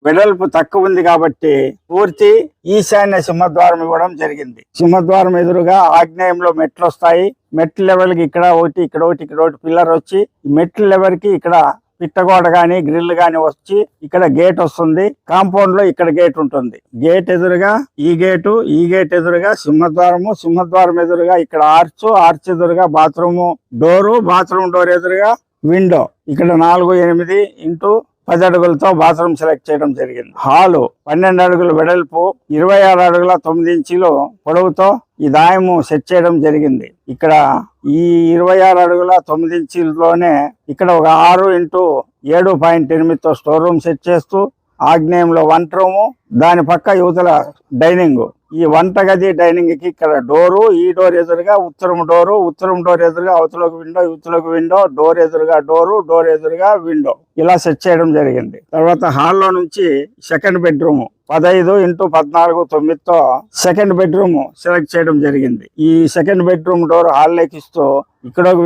వెడల్పు తక్కువ ఉంది కాబట్టి పూర్తి ఈశాన్య సింహద్వారం ఇవ్వడం జరిగింది. సింహద్వారం ఎదురుగా ఆగ్నేయంలో మెట్లు వస్తాయి. మెట్ల లెవెల్ కి ఇక్కడ ఒకటి, ఇక్కడ ఒకటి, ఇక్కడ ఒకటి పిల్లర్ వచ్చి మెట్ల లెవెల్ కి ఇక్కడ పిట్టగోడ గాని గ్రిల్ గాని వచ్చి ఇక్కడ గేట్ వస్తుంది. కాంపౌండ్ లో ఇక్కడ గేట్ ఉంటుంది. గేట్ ఎదురుగా ఈ గేట్ ఎదురుగా సింహద్వారం ఎదురుగా ఇక్కడ ఆర్చ్ ఎదురుగా బాత్రూమ్ డోర్ ఎదురుగా విండో. ఇక్కడ 4x8 ఇంటూ 10 అడుగులతో బాత్రూమ్ సెలెక్ట్ చేయడం జరిగింది. హాలు 12 అడుగుల వెడల్పు 26 అడుగుల 9 ఇంచీలు పొడవుతో ఈ దాయము సెట్ చేయడం జరిగింది. ఇక్కడ ఈ 26 అడుగుల 9 ఇంచీలలోనే ఇక్కడ ఒక 6x7.8తో స్టోర్ రూమ్ సెట్ చేస్తూ ఆగ్నేయంలో వంట రూము, దాని పక్క యువతల డైనింగ్. ఈ వంటగది డైనింగ్ కి ఇక్కడ డోరు, ఈ డోర్ ఎదురుగా ఉత్తరం డోర్ ఎదురుగా అవతలకు విండో, డోర్ ఎదురుగా డోర్ ఎదురుగా విండో ఇలా సెట్ చేయడం జరిగింది. తర్వాత హాల్లో నుంచి సెకండ్ బెడ్రూమ్ 15x14 9తో సెకండ్ బెడ్రూమ్ సెలెక్ట్ చేయడం జరిగింది. ఈ సెకండ్ బెడ్రూమ్ డోర్ హాల్ లెక్కిస్తూ ఇక్కడ ఒక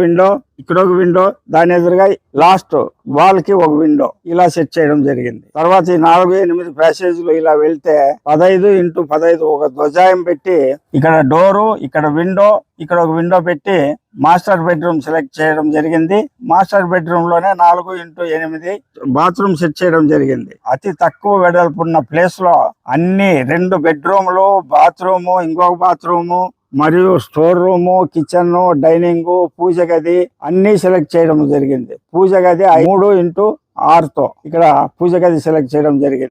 విండో, దాని ఎదురుగా లాస్ట్ వాల్ కి ఒక విండో ఇలా సెట్ చేయడం జరిగింది. తర్వాత ఈ 4x8 ప్యాసేజ్లు ఇలా వెళ్తే 15x15 ఒక ధ్వజాయం పెట్టి ఇక్కడ డోరు, ఇక్కడ ఒక విండో పెట్టి మాస్టర్ బెడ్రూమ్ సెలెక్ట్ చేయడం జరిగింది. మాస్టర్ బెడ్రూమ్ లోనే 4x8 బాత్రూమ్ సెట్ చేయడం జరిగింది. అతి తక్కువ వెడల్పు ఉన్న ప్లేస్ లో అన్ని 2 బెడ్రూమ్లు, బాత్రూము, ఇంకొక బాత్రూము మరియు స్టోర్ రూము, కిచెన్, డైనింగ్, పూజ గది అన్ని సెలెక్ట్ చేయడం జరిగింది. పూజ గది 3x6తో ఇక్కడ పూజ గది సెలెక్ట్ చేయడం జరిగింది.